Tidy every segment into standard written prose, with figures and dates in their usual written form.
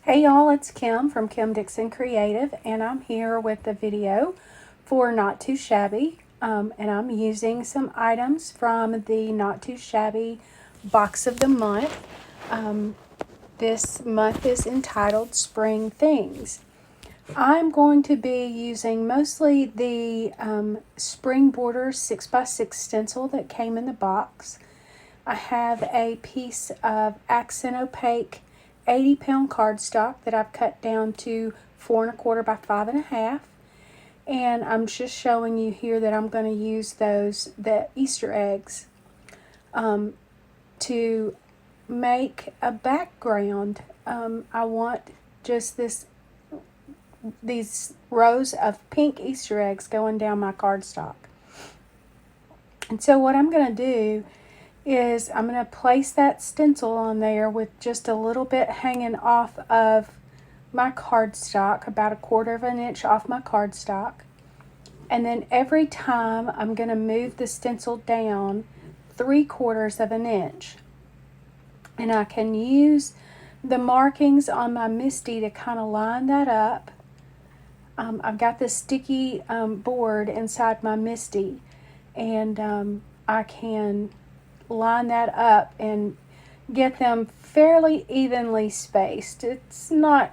Hey y'all, it's Kim from Kim Dixon Creative, and I'm here with the video for Not Too Shabby. And I'm using some items from the Not Too Shabby box of the month. This month is entitled Spring Things. I'm going to be using mostly the Spring Border 6x6 stencil that came in the box. I have a piece of accent opaque 80-pound cardstock that I've cut down to 4 1/4 by 5 1/2, and I'm just showing you here that I'm going to use the Easter eggs to make a background. I want just these rows of pink Easter eggs going down my cardstock. And so what I'm going to do is I'm going to place that stencil on there with just a little bit hanging off of my cardstock, about 1/4 inch off my cardstock. And then every time I'm going to move the stencil down 3/4 inch. And I can use the markings on my MISTI to kind of line that up. I've got this sticky board inside my MISTI, and I can line that up and get them fairly evenly spaced. It's not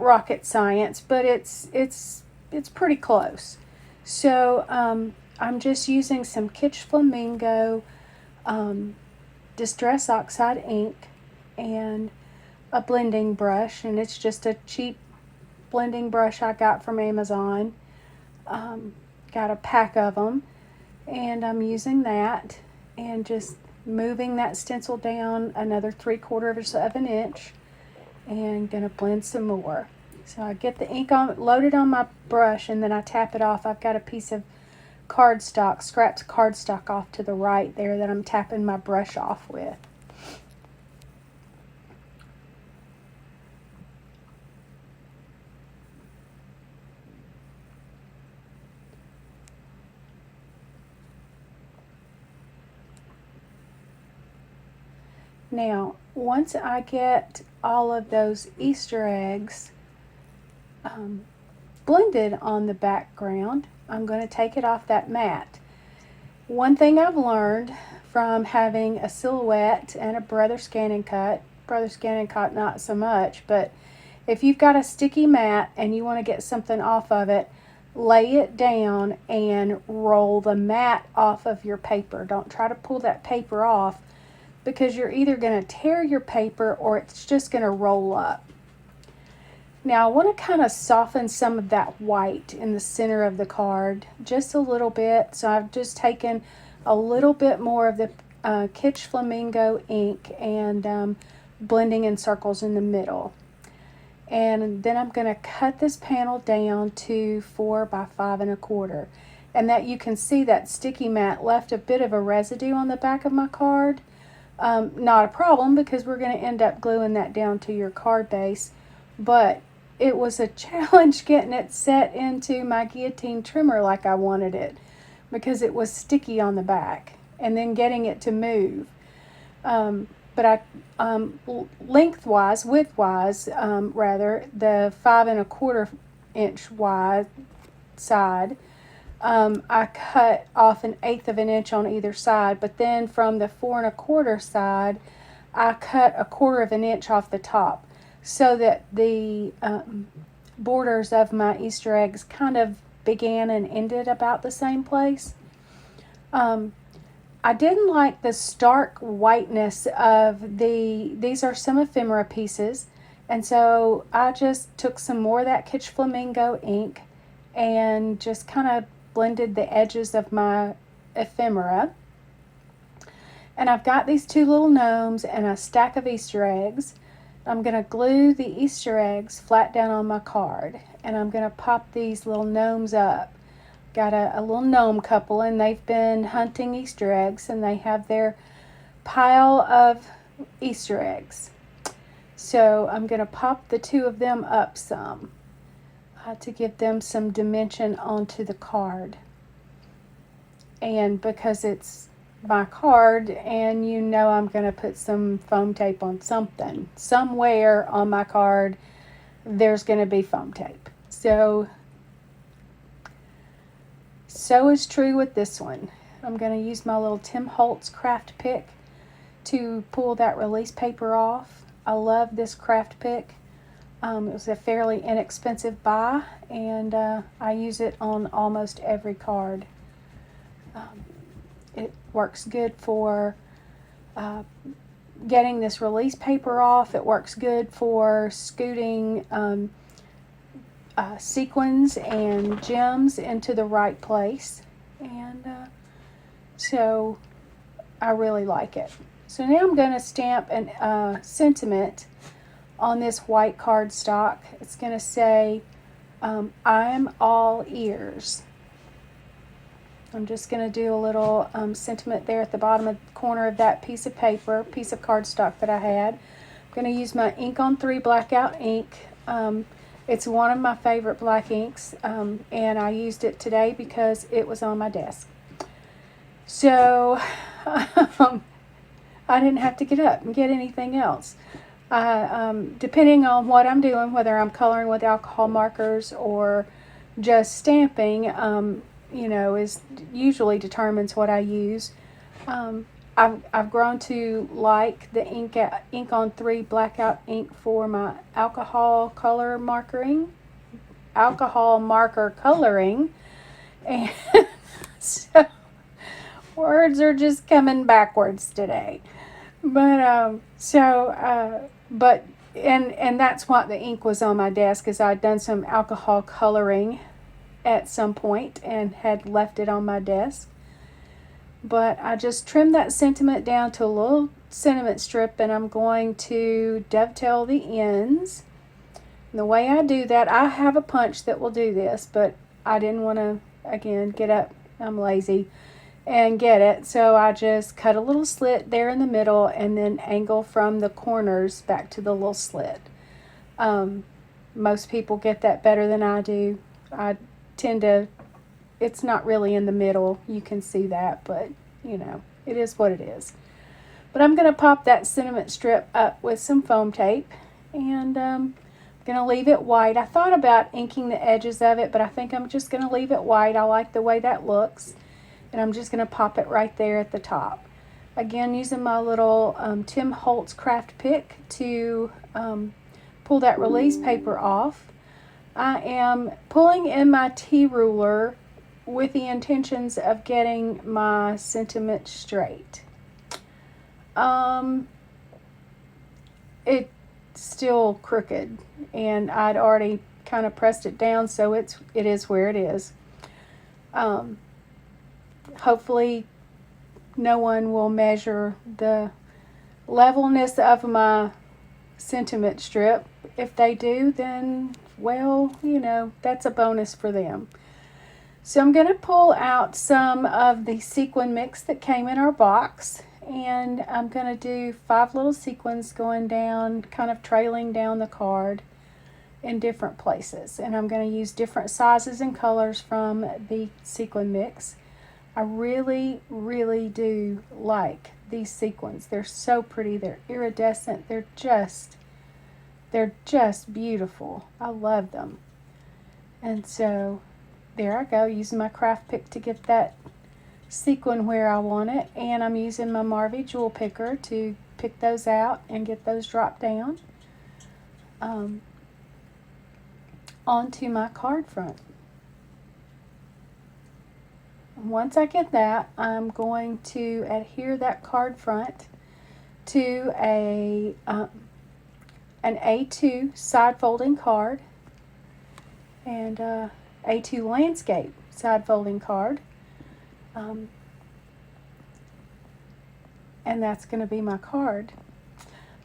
rocket science, but it's pretty close. So I'm just using some Kitsch Flamingo Distress Oxide ink and a blending brush, and it's just a cheap blending brush I got from Amazon. Got a pack of them, and I'm using that and just moving that stencil down another 3/4 inch and gonna blend some more. So I get the ink loaded on my brush, and then I tap it off. I've got a piece of cardstock, scrapped cardstock off to the right there that I'm tapping my brush off with. Now, once I get all of those Easter eggs blended on the background, I'm going to take it off that mat. One thing I've learned from having a silhouette and a Brother Scan and Cut not so much, but if you've got a sticky mat and you want to get something off of it, lay it down and roll the mat off of your paper. Don't try to pull that paper off, because you're either going to tear your paper or it's just going to roll up. Now I want to kind of soften some of that white in the center of the card just a little bit. So I've just taken a little bit more of the Kitsch Flamingo ink and blending in circles in the middle. And then I'm going to cut this panel down to 4 by 5 1/4. And that you can see that sticky mat left a bit of a residue on the back of my card. Not a problem, because we're going to end up gluing that down to your card base, but it was a challenge getting it set into my guillotine trimmer like I wanted it, because it was sticky on the back, and then getting it to move. But I widthwise, the 5 1/4 inch wide side, I cut off 1/8 inch on either side, but then from the 4 1/4 side, I cut 1/4 inch off the top, so that the borders of my Easter eggs kind of began and ended about the same place. I didn't like the stark whiteness of these are some ephemera pieces, and so I just took some more of that Kitsch Flamingo ink and just kind of blended the edges of my ephemera. And I've got these two little gnomes and a stack of Easter eggs. I'm going to glue the Easter eggs flat down on my card, and I'm going to pop these little gnomes up. Got a little gnome couple, and they've been hunting Easter eggs, and they have their pile of Easter eggs. So I'm going to pop the two of them up some to give them some dimension onto the card. And because it's my card and you know I'm going to put some foam tape on something. Somewhere on my card there's going to be foam tape. So is true with this one. I'm going to use my little Tim Holtz craft pick to pull that release paper off. I love this craft pick. It was a fairly inexpensive buy, and I use it on almost every card. It works good for getting this release paper off. It works good for scooting sequins and gems into the right place, and so I really like it. So now I'm going to stamp a sentiment on this white cardstock. It's going to say, I'm all ears. I'm just going to do a little sentiment there at the bottom of the corner of that piece of cardstock that I had. I'm going to use my ink on 3 blackout ink. It's one of my favorite black inks, and I used it today because it was on my desk. So I didn't have to get up and get anything else. Depending on what I'm doing, whether I'm coloring with alcohol markers or just stamping, is usually determines what I use. I've grown to like the ink on 3 blackout ink for my alcohol marker coloring, and so words are just coming backwards today. But and that's what the ink was on my desk, is I'd done some alcohol coloring at some point and had left it on my desk. But I just trimmed that sentiment down to a little sentiment strip, and I'm going to dovetail the ends. And the way I do that, I have a punch that will do this, but I didn't want to, again, get up, I'm lazy, and get it. So I just cut a little slit there in the middle and then angle from the corners back to the little slit. Most people get that better than I do. I tend to, it's not really in the middle, you can see that, but it is what it is. But I'm going to pop that sentiment strip up with some foam tape, and I'm going to leave it white. I thought about inking the edges of it, but I think I'm just going to leave it white. I like the way that looks, and I'm just going to pop it right there at the top. Again, using my little Tim Holtz craft pick to pull that release paper off. I am pulling in my T-ruler with the intentions of getting my sentiment straight. It's still crooked, and I'd already kind of pressed it down, so it is where it is. Hopefully no one will measure the levelness of my sentiment strip. If they do, then, well, that's a bonus for them. So I'm going to pull out some of the sequin mix that came in our box, and I'm going to do 5 little sequins going down, kind of trailing down the card in different places. And I'm going to use different sizes and colors from the sequin mix. I really, really do like these sequins. They're so pretty. They're iridescent. They're just beautiful. I love them. And so there I go, using my craft pick to get that sequin where I want it, and I'm using my Marvy jewel picker to pick those out and get those dropped down onto my card front. Once I get that, I'm going to adhere that card front to an A2 side folding card and A2 landscape side folding card, and that's going to be my card.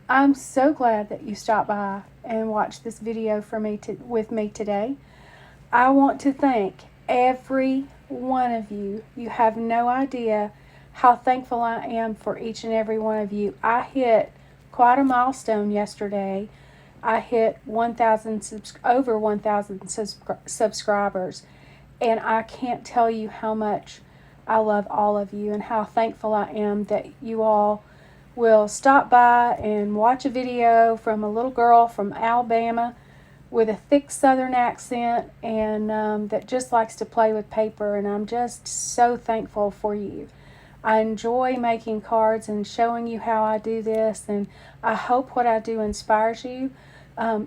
I'm so glad that you stopped by and watched this video with me today. I want to thank every one of you. You have no idea how thankful I am for each and every one of you. I hit quite a milestone yesterday. I hit over 1,000 subscribers, and I can't tell you how much I love all of you and how thankful I am that you all will stop by and watch a video from a little girl from Alabama with a thick southern accent and that just likes to play with paper, and I'm just so thankful for you. I enjoy making cards and showing you how I do this, and I hope what I do inspires you.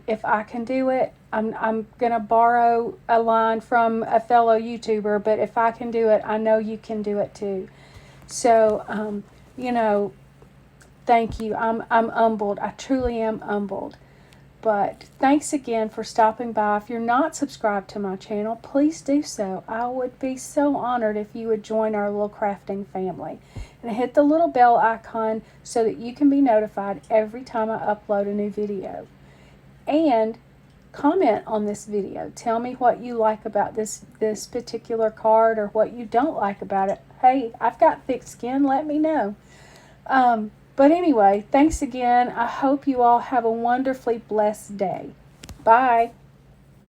If I can do it, I'm going to borrow a line from a fellow YouTuber, but if I can do it, I know you can do it too. So, you know, thank you. I'm humbled. I truly am humbled. But thanks again for stopping by. If you're not subscribed to my channel, please do so. I would be so honored if you would join our little crafting family. And hit the little bell icon so that you can be notified every time I upload a new video. And comment on this video. Tell me what you like about this particular card or what you don't like about it. Hey, I've got thick skin. Let me know. But anyway, thanks again. I hope you all have a wonderfully blessed day. Bye.